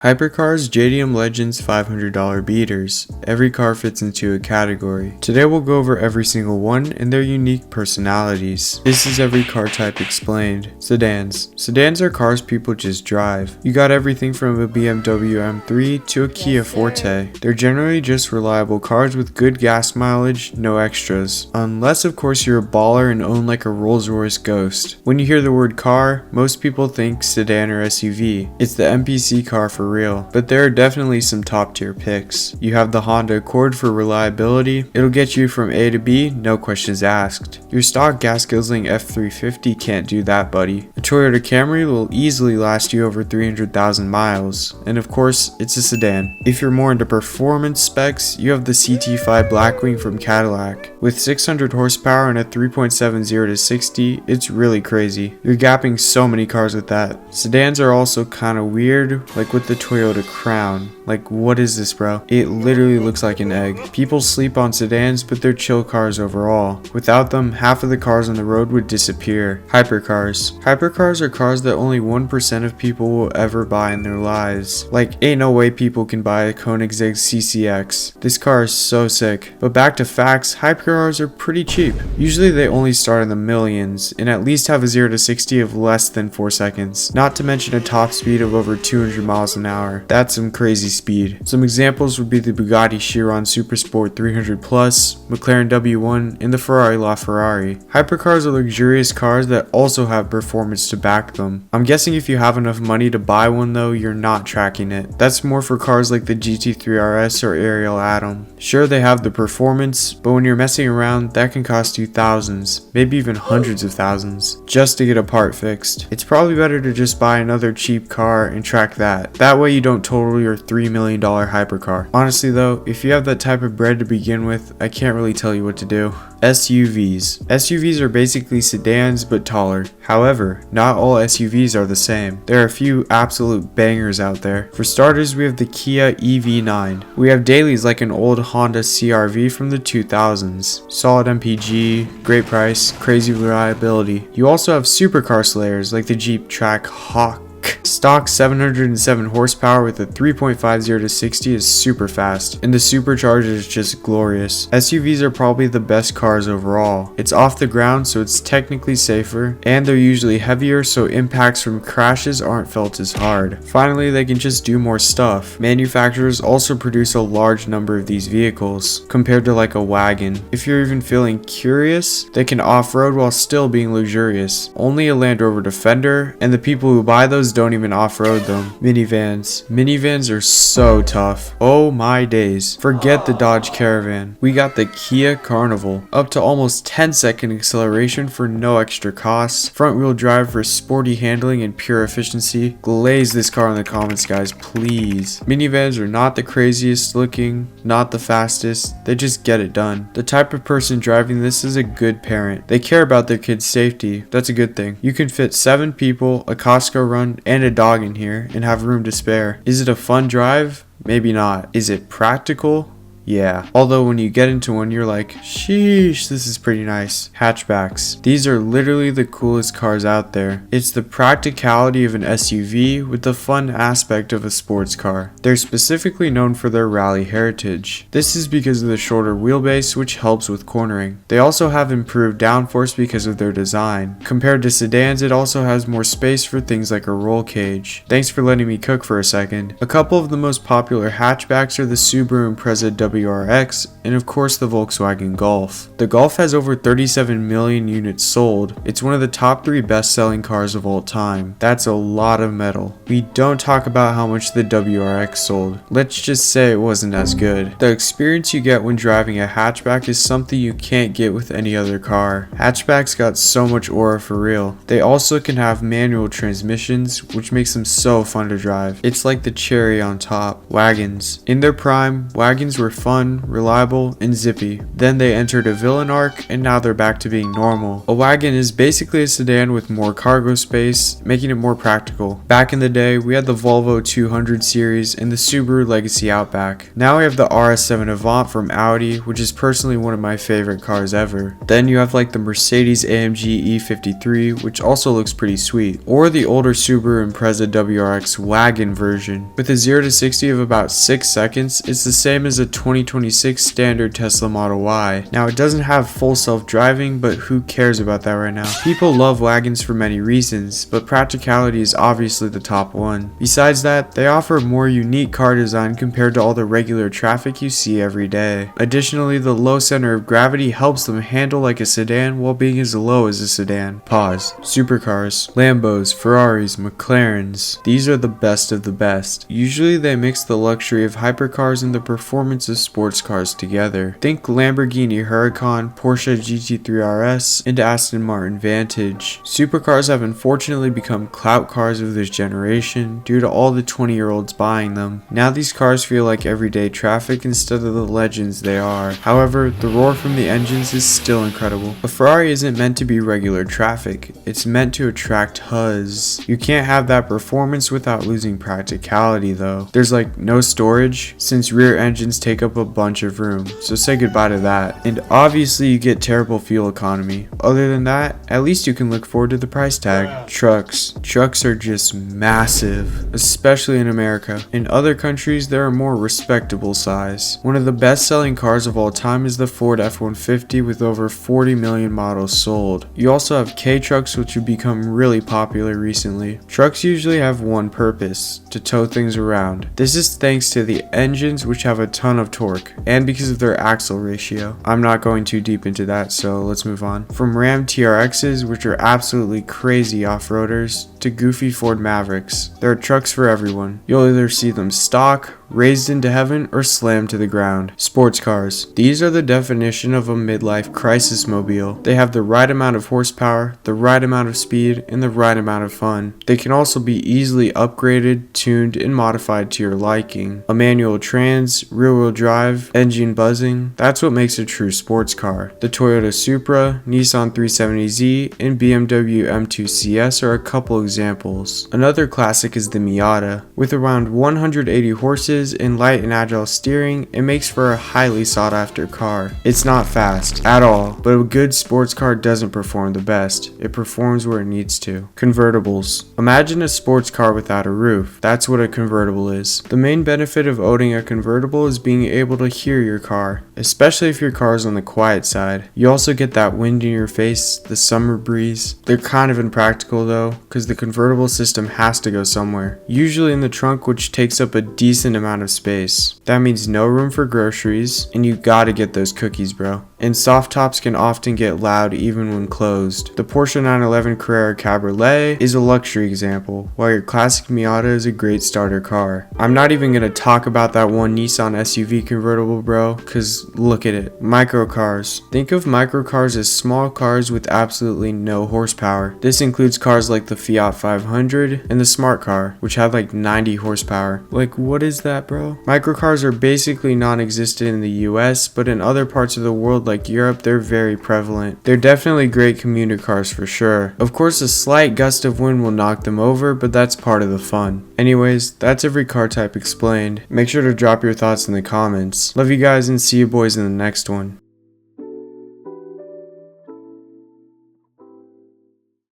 Hypercars JDM Legends $500 beaters. Every car fits into a category. Today we'll go over every single one and their unique personalities. This is every car type explained. Sedans. Sedans are cars people just drive. You got everything from a BMW M3 to a Kia Forte. They're generally just reliable cars with good gas mileage, no extras. Unless of course you're a baller and own like a Rolls-Royce Ghost. When you hear the word car, most people think sedan or SUV. It's the MPC car for real, but there are definitely some top tier picks. You have the Honda Accord for reliability. It'll get you from A to B, no questions asked. Your stock gas guzzling F350 can't do that, buddy. The Toyota Camry will easily last you over 300,000 miles, and of course, it's a sedan. If you're more into performance specs, you have the CT5 Blackwing from Cadillac. With 600 horsepower and a 3.70 to 60, it's really crazy. You're gapping so many cars with that. Sedans are also kinda weird, like with the Toyota Crown. Like, what is this, bro? It literally looks like an egg. People sleep on sedans, but they're chill cars overall. Without them, half of the cars on the road would disappear. Hypercars. Hypercars are cars that only 1% of people will ever buy in their lives. Like, ain't no way people can buy a Koenigsegg CCX. This car is so sick. But back to facts, hypercars are pretty cheap. Usually they only start in the millions, and at least have a 0 to 60 of less than 4 seconds. Not to mention a top speed of over 200 miles an hour. That's some crazy speed. Some examples would be the Bugatti Chiron Supersport 300 Plus, McLaren W1, and the Ferrari LaFerrari. Hypercars are luxurious cars that also have performance to back them. I'm guessing if you have enough money to buy one though, you're not tracking it. That's more for cars like the GT3 RS or Ariel Atom. Sure, they have the performance, but when you're messing around, that can cost you thousands, maybe even hundreds of thousands, just to get a part fixed. It's probably better to just buy another cheap car and track that. That way you don't total your $3 million hypercar. Honestly though, if you have that type of bread to begin with, I can't really tell you what to do. SUVs. SUVs are basically sedans but taller. However, not all SUVs are the same. There are a few absolute bangers out there. For starters, we have the Kia EV9. We have dailies like an old Honda CR-V from the 2000s. Solid MPG, great price, crazy reliability. You also have supercar slayers like the Jeep Track Hawk. Stock 707 horsepower with a 3.50 to 60 is super fast, and the supercharger is just glorious. SUVs are probably the best cars overall. It's off the ground, so it's technically safer, and they're usually heavier, so impacts from crashes aren't felt as hard. Finally, they can just do more stuff. Manufacturers also produce a large number of these vehicles, compared to like a wagon. If you're even feeling curious, they can off-road while still being luxurious. Only a Land Rover Defender, and the people who buy those don't even off-road them. Minivans. Minivans are so tough. Oh my days. Forget the Dodge Caravan. We got the Kia Carnival. Up to almost 10-second acceleration for no extra costs. Front wheel drive for sporty handling and pure efficiency. Glaze this car in the comments, guys, please. Minivans are not the craziest looking, not the fastest. They just get it done. The type of person driving this is a good parent. They care about their kids' safety. That's a good thing. You can fit 7 people, a Costco run, and a dog in here and have room to spare. Is it a fun drive? Maybe not. Is it practical? Yeah. Although when you get into one, you're like, sheesh, this is pretty nice. Hatchbacks. These are literally the coolest cars out there. It's the practicality of an SUV with the fun aspect of a sports car. They're specifically known for their rally heritage. This is because of the shorter wheelbase, which helps with cornering. They also have improved downforce because of their design. Compared to sedans, it also has more space for things like a roll cage. Thanks for letting me cook for a second. A couple of the most popular hatchbacks are the Subaru Impreza WRX, and of course the Volkswagen Golf. The Golf has over 37 million units sold. It's one of the top 3 best-selling cars of all time. That's a lot of metal. We don't talk about how much the WRX sold. Let's just say it wasn't as good. The experience you get when driving a hatchback is something you can't get with any other car. Hatchbacks got so much aura for real. They also can have manual transmissions, which makes them so fun to drive. It's like the cherry on top. Wagons. In their prime, wagons were fun, reliable, and zippy. Then they entered a villain arc, and now they're back to being normal. A wagon is basically a sedan with more cargo space, making it more practical. Back in the day, we had the Volvo 200 series and the Subaru Legacy Outback. Now we have the RS7 Avant from Audi, which is personally one of my favorite cars ever. Then you have like the Mercedes AMG E53, which also looks pretty sweet, or the older Subaru Impreza WRX wagon version. With a 0 to 60 of about 6 seconds, it's the same as a 2026 standard Tesla Model Y. Now it doesn't have full self-driving, but who cares about that right now? People love wagons for many reasons, but practicality is obviously the top one. Besides that, they offer a more unique car design compared to all the regular traffic you see every day. Additionally, the low center of gravity helps them handle like a sedan while being as low as a sedan. Pause. Supercars, Lambos, Ferraris, McLarens. These are the best of the best. Usually they mix the luxury of hypercars and the performance of sports cars together. Think Lamborghini Huracan, Porsche GT3 RS, and Aston Martin Vantage. Supercars have unfortunately become clout cars of this generation due to all the 20-year-olds buying them. Now these cars feel like everyday traffic instead of the legends they are. However, the roar from the engines is still incredible. A Ferrari isn't meant to be regular traffic, it's meant to attract huzz. You can't have that performance without losing practicality though. There's like no storage, since rear engines take up a bunch of room, so say goodbye to that. And obviously you get terrible fuel economy. Other than that, at least you can look forward to the price tag. Trucks. Trucks are just massive, especially in America. In other countries, they're a more respectable size. One of the best selling cars of all time is the Ford F-150 with over 40 million models sold. You also have K-trucks, which have become really popular recently. Trucks usually have one purpose, to tow things around. This is thanks to the engines, which have a ton of torque, and because of their axle ratio. I'm not going too deep into that, so let's move on. From Ram TRXs, which are absolutely crazy off-roaders, to goofy Ford Mavericks. There are trucks for everyone. You'll either see them stock, raised into heaven, or slammed to the ground. Sports cars. These are the definition of a midlife crisis mobile. They have the right amount of horsepower, the right amount of speed, and the right amount of fun. They can also be easily upgraded, tuned, and modified to your liking. A manual trans, rear-wheel drive, engine buzzing. That's what makes a true sports car. The Toyota Supra, Nissan 370Z, and BMW M3 CS are a couple examples. Another classic is the Miata. With around 180 horses and light and agile steering, it makes for a highly sought after car. It's not fast at all, but a good sports car doesn't perform the best. It performs where it needs to. Convertibles. Imagine a sports car without a roof. That's what a convertible is. The main benefit of owning a convertible is being able to hear your car, especially if your car is on the quiet side. You also get that wind in your face, the summer breeze. They're kind of impractical though, because the convertible system has to go somewhere. Usually in the trunk, which takes up a decent amount of space. That means no room for groceries, and you gotta get those cookies, bro. And soft tops can often get loud even when closed. The Porsche 911 Carrera Cabriolet is a luxury example, while your classic Miata is a great starter car. I'm not even gonna talk about that one Nissan SUV convertible, bro, cause look at it. Microcars. Think of microcars as small cars with absolutely no horsepower. This includes cars like the Fiat 500 and the Smart Car, which had like 90 horsepower. Like, what is that, bro? Microcars are basically non-existent in the US, but in other parts of the world like Europe, they're very prevalent. They're definitely great commuter cars for sure. Of course, a slight gust of wind will knock them over, but that's part of the fun. Anyways, that's every car type explained. Make sure to drop your thoughts in the comments. Love you guys and see you boys in the next one.